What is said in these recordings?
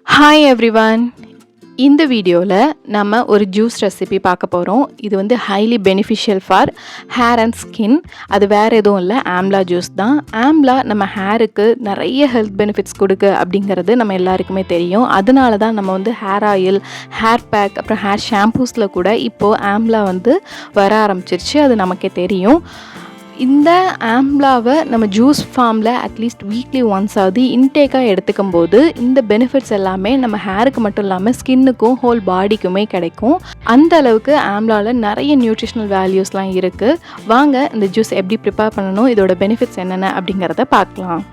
Hi everyone. இந்த வீடியோவில் நம்ம ஒரு ஜூஸ் ரெசிபி பார்க்க போகிறோம். இது வந்து highly beneficial for hair and skin. அது வேறு எதுவும் இல்லை, ஆம்லா ஜூஸ் தான். ஆம்லா நம்ம ஹேருக்கு நிறைய ஹெல்த் பெனிஃபிட்ஸ் கொடுக்கு அப்படிங்கிறது நம்ம எல்லாருக்குமே தெரியும். அதனால தான் நம்ம வந்து ஹேர் ஆயில், ஹேர் பேக், அப்புறம் ஹேர் ஷாம்பூஸில் கூட இப்போது ஆம்லா வந்து வர ஆரம்பிச்சிருச்சு. அது நமக்கே தெரியும். இந்த ஆம்லாவை நம்ம ஜூஸ் ஃபார்மில் அட்லீஸ்ட் வீக்லி ஒன்ஸ் ஆகுது இன்டேக்காக எடுத்துக்கும் போது இந்த பெனிஃபிட்ஸ் எல்லாமே நம்ம ஹேருக்கு மட்டும் இல்லாமல் ஸ்கின்னுக்கும் ஹோல் பாடிக்குமே கிடைக்கும். அந்த அளவுக்கு ஆம்லாவில் நிறைய நியூட்ரிஷனல் வேல்யூஸ்லாம் இருக்குது. வாங்க இந்த ஜூஸ் எப்படி ப்ரிப்பேர் பண்ணணும், இதோட பெனிஃபிட்ஸ் என்னென்ன அப்படிங்கிறத பார்க்கலாம்.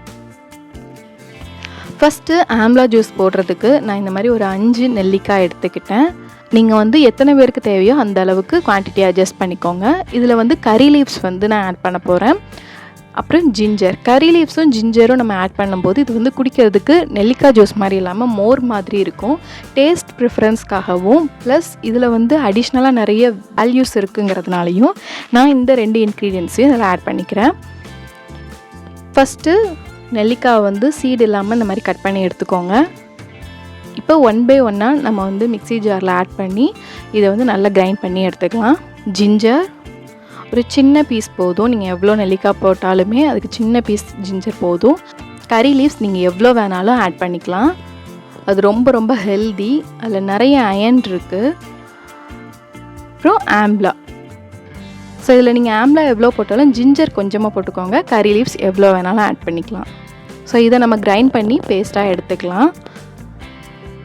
ஃபஸ்ட்டு ஆம்லா ஜூஸ் போடுறதுக்கு நான் இந்த மாதிரி ஒரு 5 நெல்லிக்காய் எடுத்துக்கிட்டேன். நீங்கள் வந்து எத்தனை பேருக்கு தேவையோ அந்த அளவுக்கு குவான்டிட்டி அட்ஜஸ்ட் பண்ணிக்கோங்க. இதில் வந்து கறி லீவ்ஸ் வந்து நான் ஆட் பண்ண போகிறேன். அப்புறம் ஜிஞ்சர். கறி லீவ்ஸும் ஜிஞ்சரும் நம்ம ஆட் பண்ணும்போது இது வந்து குடிக்கிறதுக்கு நெல்லிக்காய் ஜூஸ் மாதிரி இல்லாமல் மோர் மாதிரி இருக்கும். டேஸ்ட் ப்ரிஃபரன்ஸ்க்காகவும் ப்ளஸ் இதில் வந்து அடிஷ்னலாக நிறைய வேல்யூஸ் இருக்குங்கிறதுனாலையும் நான் இந்த 2 இன்க்ரீடியன்ஸையும் இதில் ஆட் பண்ணிக்கிறேன். ஃபஸ்ட்டு நெல்லிக்காய் வந்து சீடு இல்லாமல் இந்த மாதிரி கட் பண்ணி எடுத்துக்கோங்க. இப்போ 1 by 1 நம்ம வந்து மிக்ஸி ஜாரில் ஆட் பண்ணி இதை வந்து நல்லா கிரைண்ட் பண்ணி எடுத்துக்கலாம். ஜிஞ்சர் ஒரு சின்ன பீஸ் போதும். நீங்கள் எவ்வளோ நெல்லிக்காய் போட்டாலுமே அதுக்கு சின்ன பீஸ் ஜிஞ்சர் போதும். கறி லீவ்ஸ் நீங்கள் எவ்வளோ வேணாலும் ஆட் பண்ணிக்கலாம். அது ரொம்ப ரொம்ப ஹெல்தி. அதில் நிறைய அயன் இருக்குது. அப்புறம் ஆம்லா. ஸோ இதில் நீங்கள் ஆம்லா எவ்வளோ போட்டாலும் ஜிஞ்சர் கொஞ்சமாக போட்டுக்கோங்க. கறி லீவ்ஸ் எவ்வளோ வேணாலும் ஆட் பண்ணிக்கலாம். ஸோ இதை நம்ம கிரைண்ட் பண்ணி பேஸ்ட்டாக எடுத்துக்கலாம்.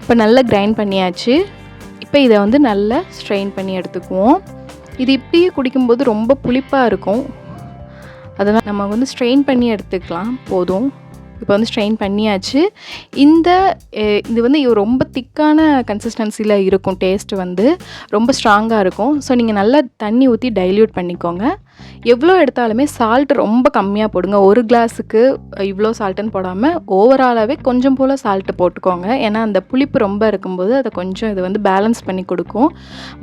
இப்போ நல்லா கிரைண்ட் பண்ணியாச்சு. இப்போ இதை வந்து நல்லா ஸ்ட்ரெயின் பண்ணி எடுத்துக்குவோம். இது இப்படியே குடிக்கும்போது ரொம்ப புளிப்பாக இருக்கும். அதனால் நம்ம வந்து ஸ்ட்ரெயின் பண்ணி எடுத்துக்கலாம் போதும். இப்போ வந்து ஸ்ட்ரெயின் பண்ணியாச்சு. இது வந்து ரொம்ப திக்கான கன்சிஸ்டன்சியில் இருக்கும். டேஸ்ட்டு வந்து ரொம்ப ஸ்ட்ராங்காக இருக்கும். ஸோ நீங்கள் நல்லா தண்ணி ஊற்றி டைல்யூட் பண்ணிக்கோங்க. எவ்வளோ எடுத்தாலுமே சால்ட் ரொம்ப கம்மியாக போடுங்க. ஒரு கிளாஸுக்கு இவ்வளோ சால்ட்டுன்னு போடாமல் ஓவராலாகவே கொஞ்சம் போல் சால்ட்டு போட்டுக்கோங்க. ஏன்னா அந்த புளிப்பு ரொம்ப இருக்கும்போது அதை கொஞ்சம் இது வந்து பேலன்ஸ் பண்ணி கொடுக்கும்.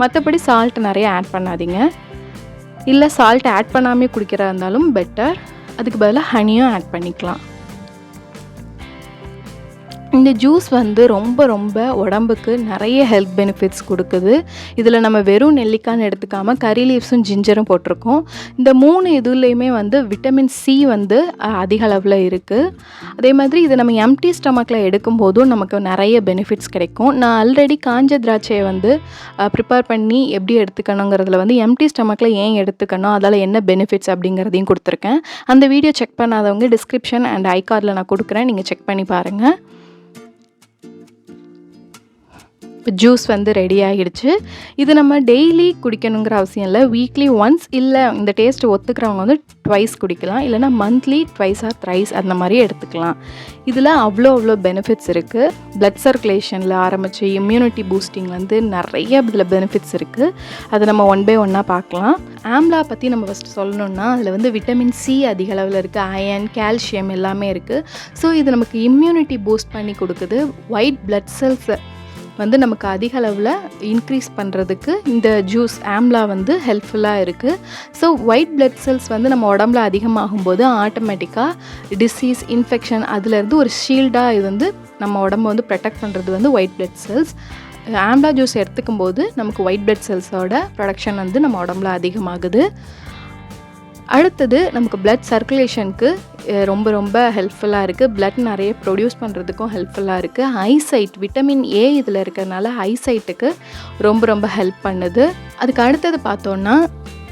மற்றபடி சால்ட்டு நிறைய ஆட் பண்ணாதீங்க. இல்லை சால்ட் ஆட் பண்ணாமே குடிக்கிறதா இருந்தாலும் பெட்டர். அதுக்கு பதிலாக ஹனியும் ஆட் பண்ணிக்கலாம். இந்த ஜூஸ் வந்து ரொம்ப ரொம்ப உடம்புக்கு நிறைய ஹெல்த் பெனிஃபிட்ஸ் கொடுக்குது. இதில் நம்ம வெறும் நெல்லிக்காய்னு எடுத்துக்காமல் கறி லீவ்ஸும் ஜிஞ்சரும் போட்டிருக்கோம். இந்த 3 இதுலேயுமே வந்து விட்டமின் சி வந்து அதிக அளவில் இருக்குது. அதே மாதிரி இதை நம்ம எம்டி ஸ்டமக்கில் எடுக்கும்போதும் நமக்கு நிறைய பெனிஃபிட்ஸ் கிடைக்கும். நான் ஆல்ரெடி காஞ்ச திராட்சையை வந்து ப்ரிப்பேர் பண்ணி எப்படி எடுத்துக்கணுங்கிறதுல வந்து எம்டி ஸ்டமக்கில் ஏன் எடுத்துக்கணும், அதால் என்ன பெனிஃபிட்ஸ் அப்படிங்கிறதையும் கொடுத்துருக்கேன். அந்த வீடியோ செக் பண்ணாதவங்க டிஸ்கிரிப்ஷன் அண்ட் ஐகார்டில் நான் கொடுக்குறேன், நீங்கள் செக் பண்ணி பாருங்கள். இப்போ ஜூஸ் வந்து ரெடி ஆகிடுச்சு. இது நம்ம டெய்லி குடிக்கணுங்கிற அவசியம் இல்லை. வீக்லி ஒன்ஸ், இல்லை இந்த டேஸ்ட்டு ஒத்துக்கிறவங்க வந்து ட்வைஸ் குடிக்கலாம். இல்லைனா மந்த்லி ட்வைஸ் ஆர் த்ரைஸ் அந்த மாதிரி எடுத்துக்கலாம். இதில் அவ்வளோ பெனிஃபிட்ஸ் இருக்குது. பிளட் சர்க்குலேஷனில் ஆரம்பித்து இம்யூனிட்டி பூஸ்டிங் வந்து நிறைய இதில் பெனிஃபிட்ஸ் இருக்குது. அதை நம்ம 1 by 1 பார்க்கலாம். ஆம்லா பற்றி நம்ம ஃபஸ்ட்டு சொல்லணுன்னா அதில் வந்து விட்டமின் சி அதிக அளவில் இருக்குது. அயன், கால்சியம் எல்லாமே இருக்குது. ஸோ இது நமக்கு இம்யூனிட்டி பூஸ்ட் பண்ணி கொடுக்குது. ஒயிட் பிளட் செல்ஸை வந்து நமக்கு அதிக அளவில் இன்க்ரீஸ் பண்ணுறதுக்கு இந்த ஜூஸ் ஆம்லா வந்து ஹெல்ப்ஃபுல்லாக இருக்குது. ஸோ ஒயிட் பிளட் செல்ஸ் வந்து நம்ம உடம்புல அதிகமாகும்போது ஆட்டோமேட்டிக்காக டிசீஸ், இன்ஃபெக்ஷன் அதுலேருந்து ஒரு ஷீல்டாக இது வந்து நம்ம உடம்பை வந்து ப்ரொடெக்ட் பண்ணுறது வந்து white blood cells. Amla juice எடுத்துக்கும் போது நமக்கு ஒயிட் பிளட் செல்ஸோட ப்ரொடக்ஷன் வந்து நம்ம உடம்புல அதிகமாகுது. அடுத்தது நமக்கு பிளட் சர்க்குலேஷனுக்கு ரொம்ப ரொம்ப ஹெல்ப்ஃபுல்லாக இருக்குது. பிளட் நிறைய ப்ரொடியூஸ் பண்ணுறதுக்கும் ஹெல்ப்ஃபுல்லாக இருக்குது. ஐசைட், விட்டமின் ஏ இதில் இருக்கிறதுனால ஐசைட்டுக்கு ரொம்ப ரொம்ப ஹெல்ப் பண்ணுது. அதுக்கு அடுத்தது பார்த்தோன்னா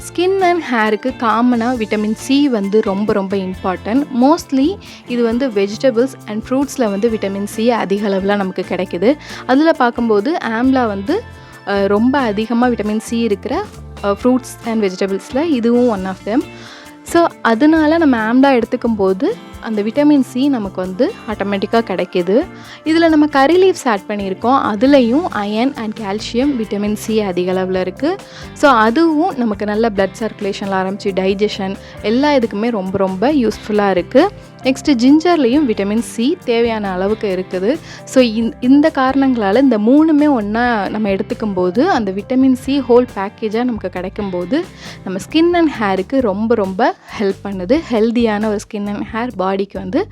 ஸ்கின் அண்ட் ஹேருக்கு காமனாக விட்டமின் சி வந்து ரொம்ப ரொம்ப இம்பார்ட்டன்ட். மோஸ்ட்லி இது வந்து வெஜிடபிள்ஸ் அண்ட் ஃப்ரூட்ஸில் வந்து விட்டமின் சி அதிக அளவில் நமக்கு கிடைக்குது. அதில் பார்க்கும்போது ஆம்லா வந்து ரொம்ப அதிகமாக விட்டமின் சி இருக்கிற ஃப்ரூட்ஸ் அண்ட் வெஜிடபிள்ஸில் இதுவும் ஒன் ஆஃப் தெம். ஸோ அதனால நம்ம ஆம்லா எடுத்துக்கும் போது அந்த விட்டமின் சி நமக்கு வந்து ஆட்டோமேட்டிக்காக கிடைக்கிது. இதில் நம்ம கறி லீவ்ஸ் ஆட் பண்ணியிருக்கோம். அதுலேயும் iron and calcium, vitamin C அதிக அளவில் இருக்குது. ஸோ அதுவும் நமக்கு நல்ல பிளட் சர்க்குலேஷனில் ஆரம்பித்து டைஜஷன் எல்லா இதுக்குமே ரொம்ப ரொம்ப யூஸ்ஃபுல்லாக இருக்குது. நெக்ஸ்ட்டு ஜிஞ்சர்லேயும் விட்டமின் சி தேவையான அளவுக்கு இருக்குது. ஸோ இந்த காரணங்களால் இந்த 3மே ஒன்றா நம்ம எடுத்துக்கும் போது அந்த விட்டமின் சி ஹோல் பேக்கேஜாக நமக்கு கிடைக்கும்போது நம்ம ஸ்கின் அண்ட் ஹேருக்கு ரொம்ப ரொம்ப ஹெல்ப் பண்ணுது. ஹெல்தியான ஒரு ஸ்கின் அண்ட் ஹேர் பாடிக்கு வந்து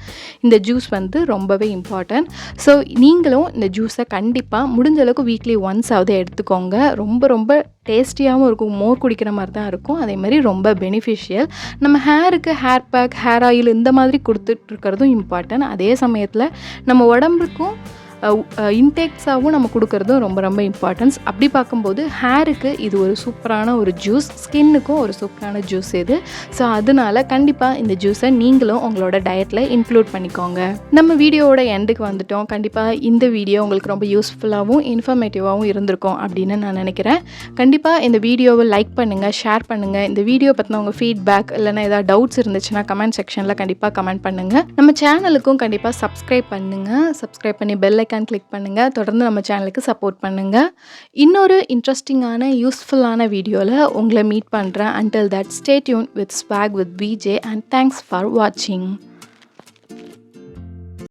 இந்த ஜூஸ் வந்து ரொம்பவே இம்பார்ட்டன்ட். ஸோ நீங்களும் இந்த ஜூஸை கண்டிப்பாக முடிஞ்ச அளவுக்கு வீக்லி ஒன்ஸ் ஆவது எடுத்துக்கோங்க. ரொம்ப ரொம்ப டேஸ்டியாகவும் இருக்கும். மோர் குடிக்கிற மாதிரி தான் இருக்கும். அதே மாதிரி ரொம்ப பெனிஃபிஷியல். நம்ம ஹேருக்கு ஹேர் பேக், ஹேர் ஆயில் இந்த மாதிரி கொடுத்துட்ருக்கிறதும் இம்பார்ட்டன்ட். அதே சமயத்தில் நம்ம உடம்புக்கும் இன்டேக்ஸாகவும் நம்ம கொடுக்குறதும் ரொம்ப ரொம்ப இம்பார்ட்டன்ஸ். அப்படி பார்க்கும்போது ஹேருக்கு இது ஒரு சூப்பரான ஒரு ஜூஸ், ஸ்கின்னுக்கும் ஒரு சூப்பரான ஜூஸ் இது. ஸோ அதனால கண்டிப்பாக இந்த ஜூஸை நீங்களும் உங்களோட டயட்டில் இன்க்ளூட் பண்ணிக்கோங்க. நம்ம வீடியோவோட எண்டுக்கு வந்துட்டோம். கண்டிப்பாக இந்த வீடியோ உங்களுக்கு ரொம்ப யூஸ்ஃபுல்லாகவும் இன்ஃபர்மேட்டிவாகவும் இருந்திருக்கும் அப்படின்னு நான் நினைக்கிறேன். கண்டிப்பாக இந்த வீடியோவை லைக் பண்ணுங்கள், ஷேர் பண்ணுங்கள். இந்த வீடியோ பற்றின உங்கள் ஃபீட்பேக் இல்லைனா ஏதாவது டவுட்ஸ் இருந்துச்சுன்னா கமெண்ட் செக்ஷனில் கண்டிப்பாக கமெண்ட் பண்ணுங்கள். நம்ம சேனலுக்கும் கண்டிப்பாக சப்ஸ்கிரைப் பண்ணுங்கள். சப்ஸ்கிரைப் பண்ணி பெல் ஐக்கான் கிளிக் பண்ணுங்கள். தொடர்ந்து நம்ம சேனலுக்கு சப்போர்ட் பண்ணுங்கள். இன்னொரு இன்ட்ரெஸ்டிங்கான யூஸ்ஃபுல்லான வீடியோவில் உங்களை மீட் பண்ணுறேன். Until that, stay tuned with Swag with VJ and thanks for watching.